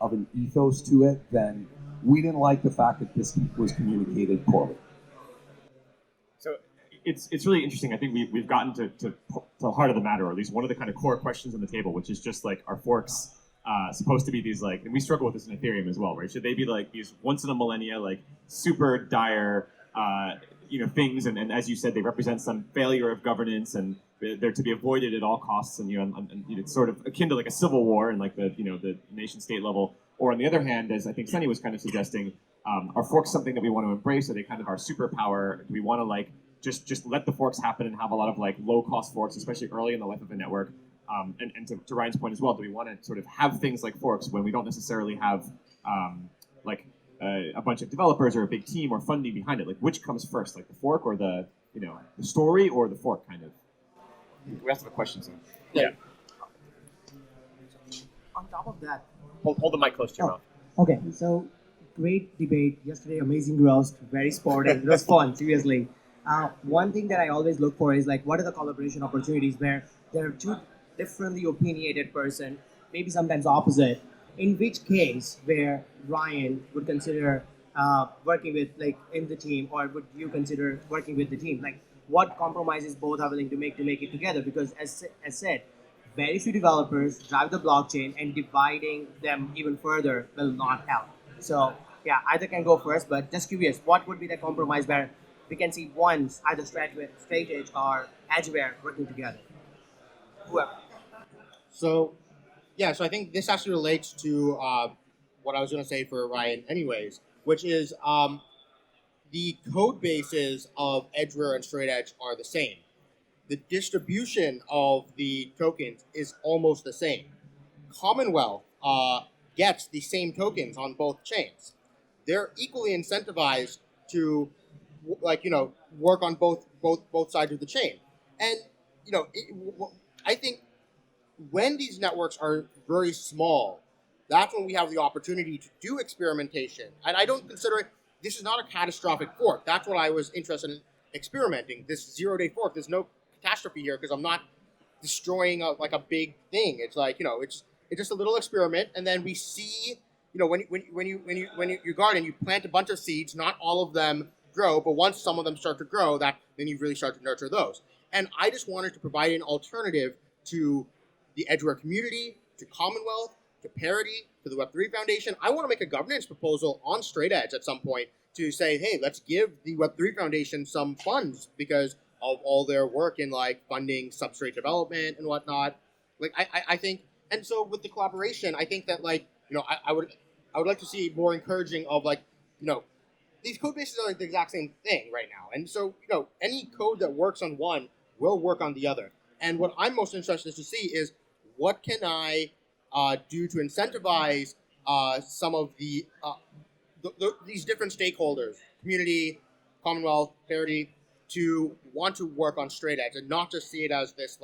[SPEAKER 4] an ethos to it than we didn't like the fact that this was communicated poorly.
[SPEAKER 2] So it's really interesting. I think we've gotten to the heart of the matter, or at least one of the kind of core questions on the table, which is just like, are forks supposed to be these like, and we struggle with this in Ethereum as well, right? Should they be like these once in a millennia, like super dire, things, and as you said, they represent some failure of governance, and they're to be avoided at all costs, and it's sort of akin to like a civil war and like the nation state level. Or on the other hand, as I think Sunny was kind of suggesting, are forks something that we want to embrace? Are they kind of our superpower? Do we want to like just let the forks happen and have a lot of like low cost forks, especially early in the life of a network? And to Ryan's point as well, do we want to sort of have things like forks when we don't necessarily have a bunch of developers or a big team or funding behind it? Like, which comes first, like the fork or the story, or the fork kind of? We have to have a question soon.
[SPEAKER 6] Yeah.
[SPEAKER 10] On top of that,
[SPEAKER 2] Hold the mic close to your mouth.
[SPEAKER 10] okay, so great debate yesterday, amazing roast, very sportive. It was fun, seriously. One thing that I always look for is like, what are the collaboration opportunities where there are two differently opinionated person, maybe sometimes opposite. In which case, where Ryan would consider working with like in the team, or would you consider working with the team? Like, what compromises both are willing to make it together? Because as said, very few developers drive the blockchain, and dividing them even further will not help. So yeah, either can go first, but just curious, what would be the compromise where we can see once either straightEDGE or Edgeware working together? Whoever.
[SPEAKER 3] So I think this actually relates to what I was going to say for Ryan anyways, which is the code bases of Edgware and straightEDGE are the same. The distribution of the tokens is almost the same. Commonwealth gets the same tokens on both chains. They're equally incentivized to work on both sides of the chain. And I think when these networks are very small, that's when we have the opportunity to do experimentation. And I don't consider it, this is not a catastrophic fork. That's what I was interested in experimenting. This 0-day fork, there's no catastrophe here because I'm not destroying a big thing. It's like, it's just a little experiment, and then we see, when you garden, you plant a bunch of seeds, not all of them grow, but once some of them start to grow, then you really start to nurture those. And I just wanted to provide an alternative to the Edgeware community, to Commonwealth, to Parity, to the Web3 Foundation. I want to make a governance proposal on straightEDGE at some point to say, hey, let's give the Web3 Foundation some funds because of all their work in like funding substrate development and whatnot. Like I think, and so with the collaboration, I think that I would like to see more encouraging of these code bases are like the exact same thing right now. And so, any code that works on one will work on the other. And what I'm most interested to see is what can I do to incentivize some of these different stakeholders, community, Commonwealth, Parity, to want to work on straightEDGE and not just see it as this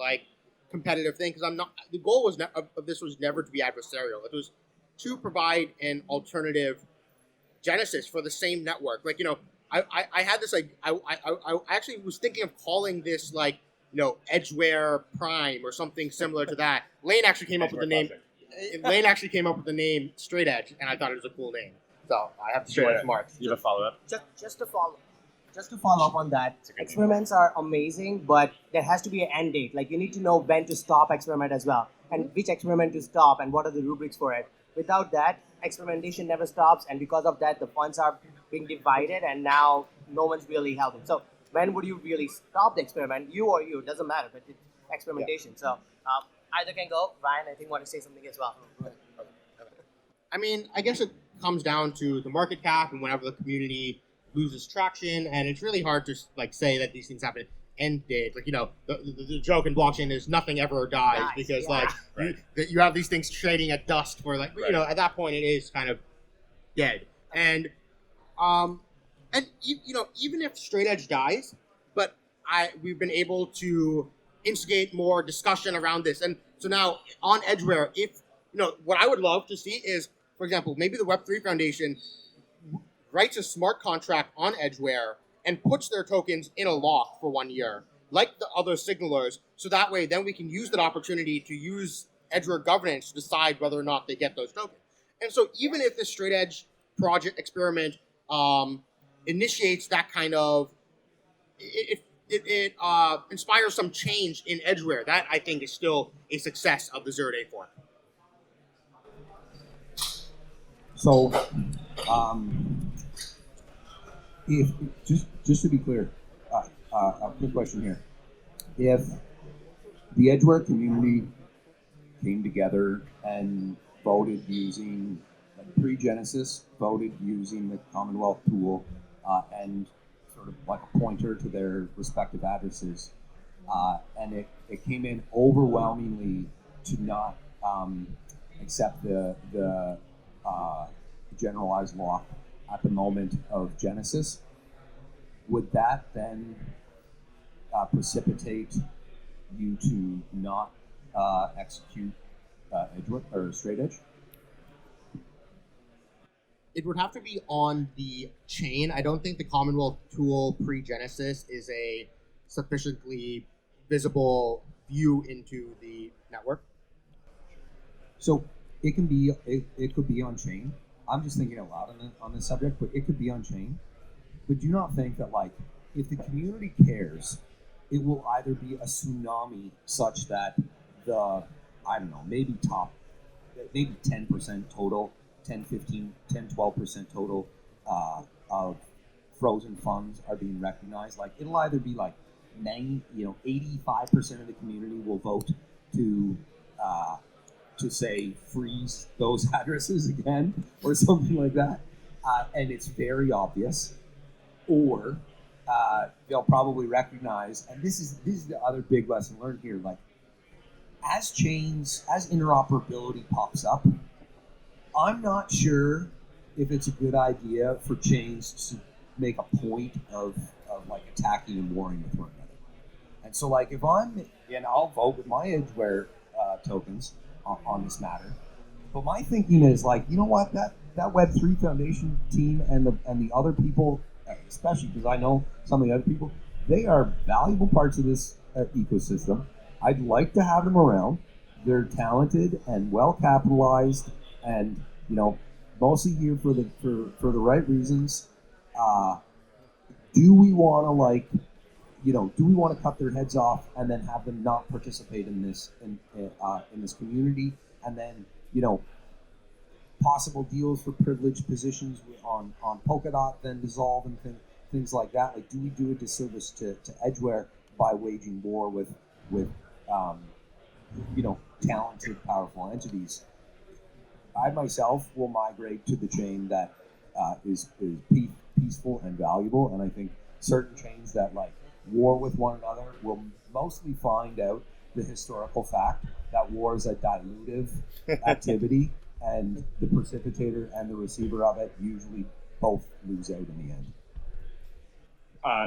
[SPEAKER 3] competitive thing. Because the goal was of this was never to be adversarial. It was to provide an alternative genesis for the same network. I had this I actually was thinking of calling this Edgeware Prime or something similar to that. Lane actually came up with the name. Lane actually came up with the name straightEDGE, and I thought it was a cool name. So I have to share it with Mark.
[SPEAKER 2] You have a follow up?
[SPEAKER 10] Just to follow up on that, experiments are amazing, but there has to be an end date. Like, you need to know when to stop experiment as well, and which experiment to stop, and what are the rubrics for it. Without that, experimentation never stops, and because of that, the funds are being divided, and now no one's really helping. So when would you really stop the experiment? You or you, doesn't matter, but it's experimentation. Yeah. So either can go. Ryan, I think want to say something as well.
[SPEAKER 3] I mean, I guess it comes down to the market cap and whenever the community loses traction, and it's really hard to like say that these things happen end date. Like, the joke in blockchain is nothing ever dies because you have these things trading at dust for like at that point it is kind of dead. And even if straightEDGE dies, but we've been able to instigate more discussion around this. And so now on Edgeware, if what I would love to see is, for example, maybe the Web3 Foundation writes a smart contract on Edgeware and puts their tokens in a lock for 1 year, like the other signalers, so that way then we can use that opportunity to use Edgeware governance to decide whether or not they get those tokens. And so even if this straightEDGE project experiment initiates that kind of, it inspires some change in Edgeware, that I think is still a success of the zero-day fork.
[SPEAKER 4] So, if just to be clear, a quick question here: if the Edgeware community came together and voted using pre-Genesis, voted using the Commonwealth tool, and sort of like a pointer to their respective addresses, and it came in overwhelmingly to not accept the generalized lock at the moment of Genesis, would that then precipitate you to not execute Edgeware or straightEDGE?
[SPEAKER 3] It would have to be on the chain. I don't think the Commonwealth tool pre-Genesis is a sufficiently visible view into the network.
[SPEAKER 4] So it could be on chain. I'm just thinking out loud on this subject, but it could be on chain. But do you not think that, like, if the community cares, it will either be a tsunami such that maybe 10% total, 10, 15, 10, 12% total of frozen funds are being recognized. Like, it'll either be like 85% of the community will vote to say freeze those addresses again or something like that, and it's very obvious, or they'll probably recognize, and this is the other big lesson learned here, like as interoperability pops up, I'm not sure if it's a good idea for chains to make a point of like attacking and warring with one another. And so, like, if I'll vote with my Edgeware tokens on this matter, but my thinking is, like, you know what, that Web3 Foundation team and the other people, especially because I know some of the other people, they are valuable parts of this ecosystem. I'd like to have them around. They're talented and well capitalized, and mostly here for the right reasons. Do we want to cut their heads off and then have them not participate in this community, and then possible deals for privileged positions on Polkadot then dissolve and things like that? Like, do we do a disservice to Edgeware by waging war with talented, powerful entities? I myself will migrate to the chain that is peaceful and valuable, and I think certain chains that like war with one another will mostly find out the historical fact that war is a dilutive activity, and the precipitator and the receiver of it usually both lose out in the end.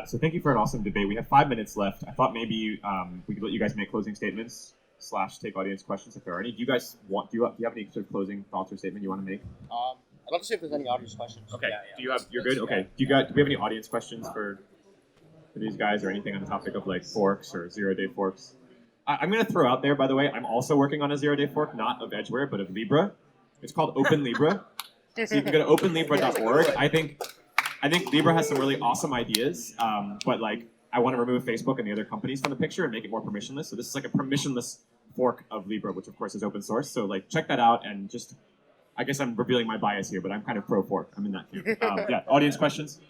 [SPEAKER 2] So thank you for an awesome debate. We have 5 minutes left. I thought maybe we could let you guys make closing statements / take audience questions if there are any. Do you guys do you have any sort of closing thoughts or statement you want to make?
[SPEAKER 3] I'd love to see if there's any audience questions.
[SPEAKER 2] Okay.
[SPEAKER 3] Yeah.
[SPEAKER 2] You're good? Okay. Do we have any audience questions for these guys, or anything on the topic of like forks or zero-day forks? I'm going to throw out there, by the way, I'm also working on a zero-day fork, not of Edgeware, but of Libra. It's called Open Libra. So you can go to openlibra.org. I think Libra has some really awesome ideas, but like I want to remove Facebook and the other companies from the picture and make it more permissionless. So this is like a permissionless fork of Libra, which of course is open source. So like check that out, and just, I guess I'm revealing my bias here, but I'm kind of pro fork. I'm in that camp. Yeah, audience questions?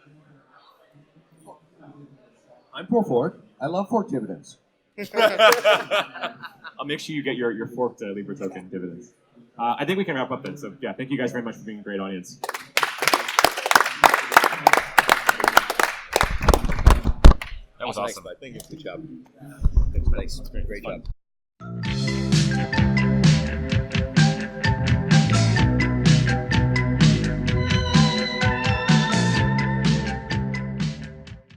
[SPEAKER 4] I'm pro fork. I love fork dividends.
[SPEAKER 2] I'll make sure you get your forked Libra token dividends. I think we can wrap up then. So yeah, thank you guys very much for being a great audience.
[SPEAKER 11] That was awesome.
[SPEAKER 3] Thank you. Good job.
[SPEAKER 11] Thanks,
[SPEAKER 3] Great job.